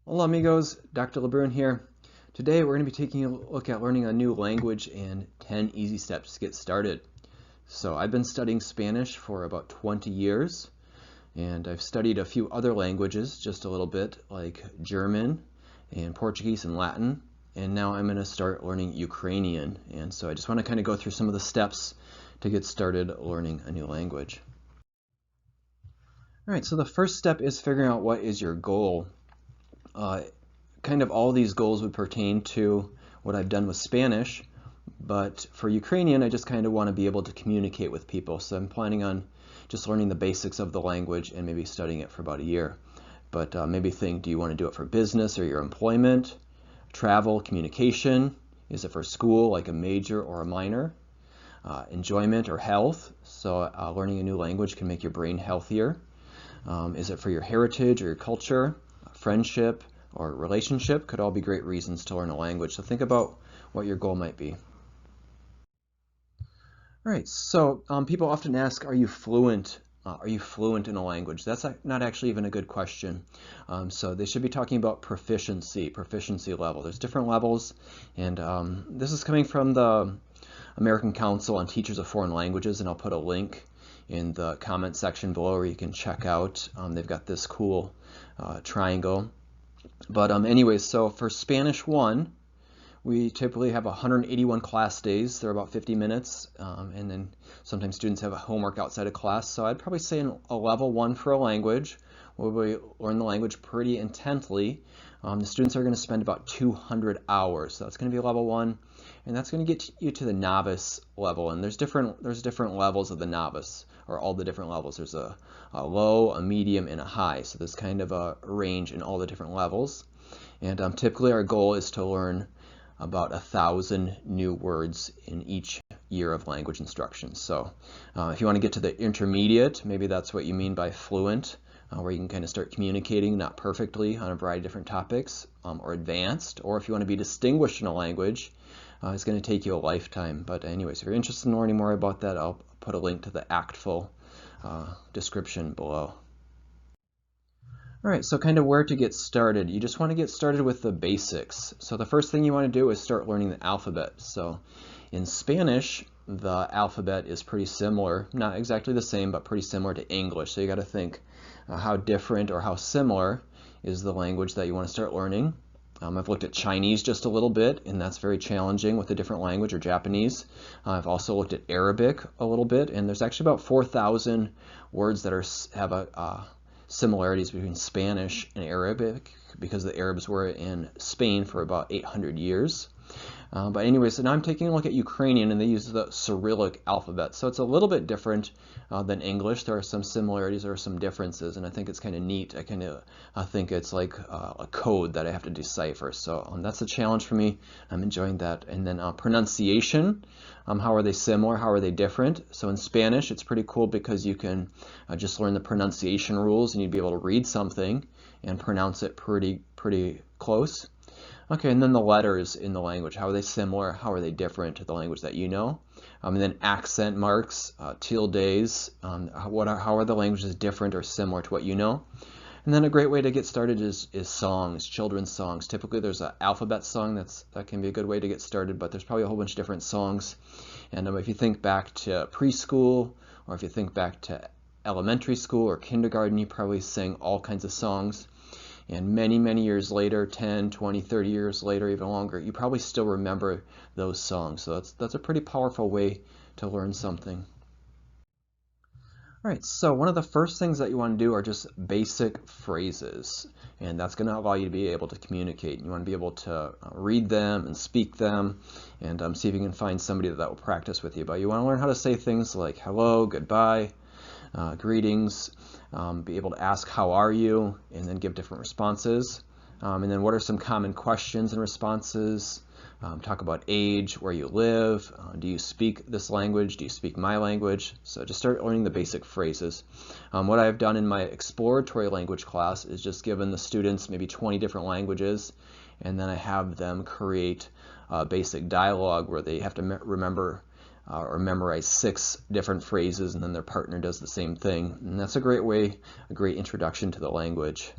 Hola amigos, Dr. LeBrun here. Today we're going to be taking a look at learning a new language and 10 easy steps to get started. So I've been studying Spanish for about 20 years, and I've studied a few other languages just a little bit, like German and Portuguese and Latin, and now I'm going to start learning Ukrainian. And so I just want to kind of go through some of the steps to get started learning a new language. All right, so the first step is figuring out what is your goal. Kind of all these goals would pertain to what I've done with Spanish, but for Ukrainian, I just kind of want to be able to communicate with people. So I'm planning on just learning the basics of the language and maybe studying it for about a year. But maybe think, do you want to do it for business or your employment, travel, communication? Is it for school, like a major or a minor? Enjoyment or health? So learning a new language can make your brain healthier. Is it for your heritage or your culture? Friendship or relationship could all be great reasons to learn a language. So think about what your goal might be. All right, so people often ask, are you fluent? Are you fluent in a language? That's not actually even a good question. So they should be talking about proficiency level. There's different levels, and this is coming from the American Council on Teachers of Foreign Languages, and I'll put a link in the comment section below where you can check out. They've got this cool triangle. But anyways, so for Spanish 1, we typically have 181 class days. They're about 50 minutes, and then sometimes students have a homework outside of class. So I'd probably say a level 1 for a language, where we learn the language pretty intently. The students are going to spend about 200 hours. So that's going to be level 1, and that's going to get you to the novice level. And there's different levels of the novice, or all the different levels. There's a low, a medium, and a high. So there's kind of a range in all the different levels. And typically our goal is to learn about 1,000 new words in each year of language instruction. So if you want to get to the intermediate, maybe that's what you mean by fluent, where you can kind of start communicating, not perfectly, on a variety of different topics, or advanced, or if you want to be distinguished in a language, it's going to take you a lifetime. But anyways, if you're interested in learning more about that, I'll put a link to the ACTFL description below. All right, so kind of where to get started. You just want to get started with the basics. So the first thing you want to do is start learning the alphabet. So in Spanish, the alphabet is pretty similar, not exactly the same, but pretty similar to English. So you got to think how different or how similar is the language that you want to start learning. I've looked at Chinese just a little bit, and that's very challenging with a different language, or Japanese. I've also looked at Arabic a little bit, and there's actually about 4,000 words that have similarities between Spanish and Arabic, because the Arabs were in Spain for about 800 years. But anyways, so now I'm taking a look at Ukrainian, and they use the Cyrillic alphabet. So it's a little bit different than English. There are some similarities, there are some differences, and I think it's kind of neat. I kind of think it's like a code that I have to decipher. So that's a challenge for me. I'm enjoying that. And then pronunciation, how are they similar? How are they different? So in Spanish, it's pretty cool because you can just learn the pronunciation rules, and you'd be able to read something and pronounce it pretty close. Okay, and then the letters in the language, how are they similar, how are they different to the language that you know? And then accent marks, tildes, how are the languages different or similar to what you know? And then a great way to get started is songs, children's songs. Typically there's an alphabet song that can be a good way to get started, but there's probably a whole bunch of different songs. And if you think back to preschool, or if you think back to elementary school or kindergarten, you probably sing all kinds of songs. And many years later, 10, 20, 30 years later, even longer, you probably still remember those songs. So that's a pretty powerful way to learn something. All right, so one of the first things that you want to do are just basic phrases, and that's going to allow you to be able to communicate. You want to be able to read them and speak them, and see if you can find somebody that will practice with you. But you want to learn how to say things like hello, goodbye, greetings, be able to ask how are you, and then give different responses. And then what are some common questions and responses? Talk about age, where you live, do you speak this language, do you speak my language? So just start learning the basic phrases. What I've done in my exploratory language class is just given the students maybe 20 different languages, and then I have them create a basic dialogue where they have to remember or memorize 6 different phrases, and then their partner does the same thing. And that's a great way, a great introduction to the language.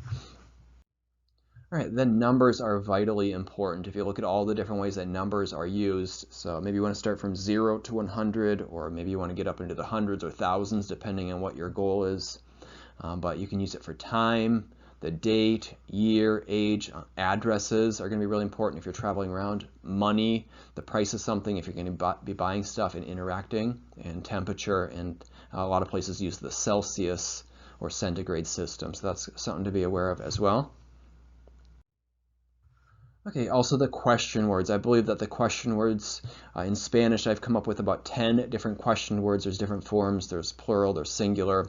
All right, then numbers are vitally important. If you look at all the different ways that numbers are used, so maybe you want to start from 0 to 100, or maybe you want to get up into the hundreds or thousands, depending on what your goal is. But you can use it for time, the date, year, age, addresses are going to be really important if you're traveling around, money, the price of something if you're going to be buying stuff and interacting, and temperature, and a lot of places use the Celsius or centigrade system, so that's something to be aware of as well. Okay, also the question words. I believe that the question words in Spanish, I've come up with about 10 different question words. There's different forms. There's plural, there's singular.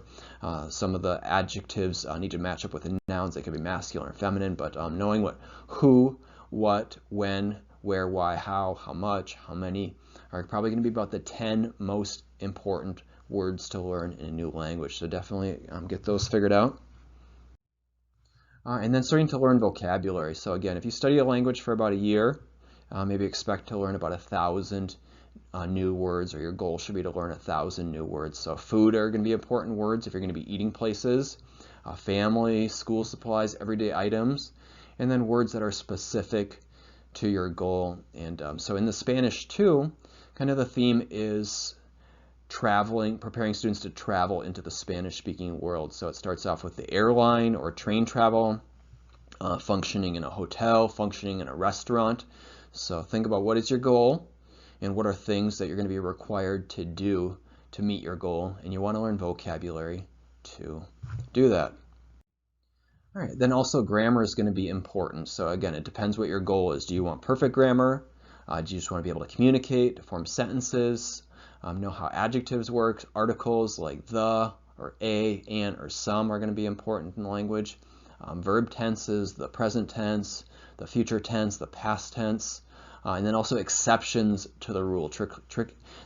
Some of the adjectives need to match up with the nouns. They can be masculine or feminine, but knowing what who, what, when, where, why, how much, how many are probably going to be about the 10 most important words to learn in a new language. So definitely get those figured out. And then starting to learn vocabulary. So again, if you study a language for about a year, maybe expect to learn about 1,000 new words, or your goal should be to learn 1,000 new words. So food are going to be important words if you're going to be eating places, family, school supplies, everyday items, and then words that are specific to your goal. And so in the Spanish too, kind of the theme is traveling, preparing students to travel into the Spanish-speaking world. So it starts off with the airline or train travel, functioning in a hotel, functioning in a restaurant. So think about what is your goal and what are things that you're going to be required to do to meet your goal, and you want to learn vocabulary to do that. All right, then also grammar is going to be important. So again, it depends what your goal is. Do you want perfect grammar? Do you just want to be able to communicate, to form sentences, know how adjectives work? Articles like the, or a, and, or some are going to be important in the language. Verb tenses, the present tense, the future tense, the past tense, and then also exceptions to the rule.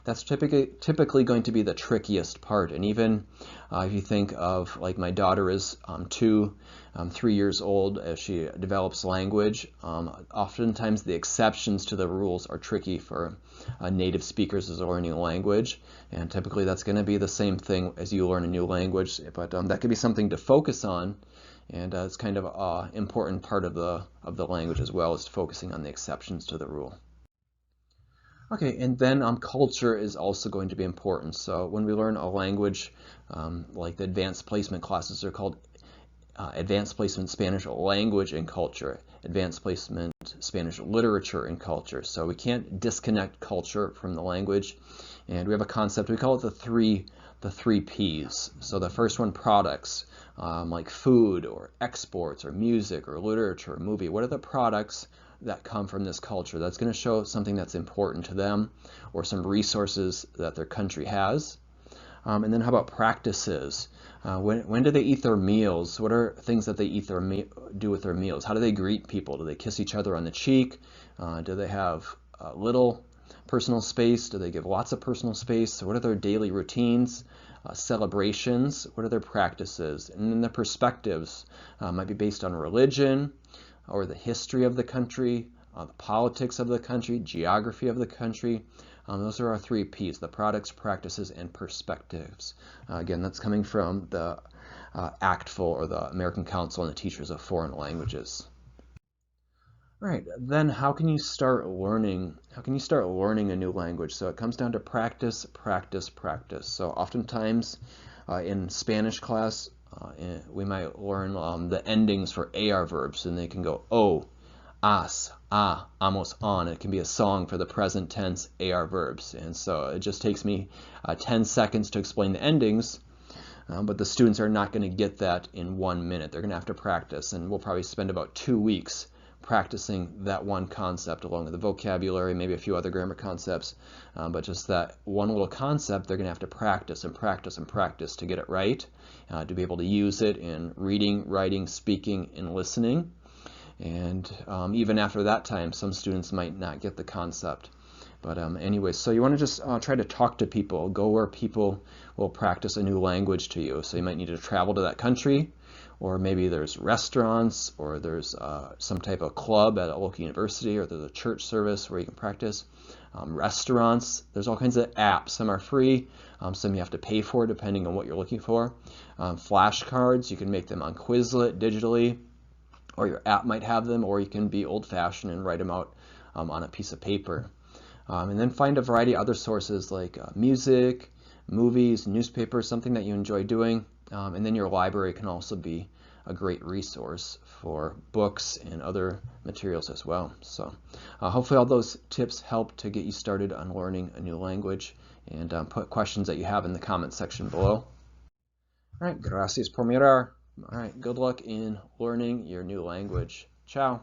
That's typically going to be the trickiest part. And even if you think of, like, my daughter is 3 years old, as she develops language, oftentimes the exceptions to the rules are tricky for native speakers as they're learning a language, and typically that's going to be the same thing as you learn a new language, but that could be something to focus on, and it's kind of an important part of the language as well, is focusing on the exceptions to the rule. Okay, and then culture is also going to be important. So when we learn a language, like the advanced placement classes are called Advanced Placement Spanish Language and Culture, Advanced Placement Spanish Literature and Culture. So we can't disconnect culture from the language. And we have a concept, we call it the three P's. So the first one, products, like food or exports or music or literature or movie. What are the products that come from this culture? That's going to show something that's important to them, or some resources that their country has. And then how about practices? When do they eat their meals? What are things that they do with their meals? How do they greet people? Do they kiss each other on the cheek? Do they have little personal space? Do they give lots of personal space? So what are their daily routines? Celebrations? What are their practices? And then the perspectives might be based on religion, or the history of the country, the politics of the country, geography of the country. Those are our three P's: the products, practices, and perspectives. Again, that's coming from the ACTFL, or the American Council on the Teachers of Foreign Languages. All right, then how can you start learning? How can you start learning a new language? So it comes down to practice, practice, practice. So oftentimes in Spanish class, we might learn the endings for AR verbs, and they can go o, as, a, amos, on. It can be a song for the present tense AR verbs. And so it just takes me 10 seconds to explain the endings, but the students are not going to get that in 1 minute. They're going to have to practice, and we'll probably spend about 2 weeks practicing that one concept, along with the vocabulary, maybe a few other grammar concepts, but just that one little concept, they're going to have to practice and practice and practice to get it right, to be able to use it in reading, writing, speaking, and listening. And even after that time, some students might not get the concept. But anyway, so you want to just try to talk to people, go where people will practice a new language to you. So you might need to travel to that country, or maybe there's restaurants, or there's some type of club at a local university, or there's a church service where you can practice. Restaurants, there's all kinds of apps. Some are free, some you have to pay for depending on what you're looking for. Flashcards, you can make them on Quizlet digitally. or your app might have them, or you can be old-fashioned and write them out on a piece of paper. And then find a variety of other sources like music, movies, newspapers, something that you enjoy doing. And then your library can also be a great resource for books and other materials as well. So hopefully all those tips help to get you started on learning a new language, and put questions that you have in the comment section below. All right, gracias por mirar. All right, good luck in learning your new language. Ciao.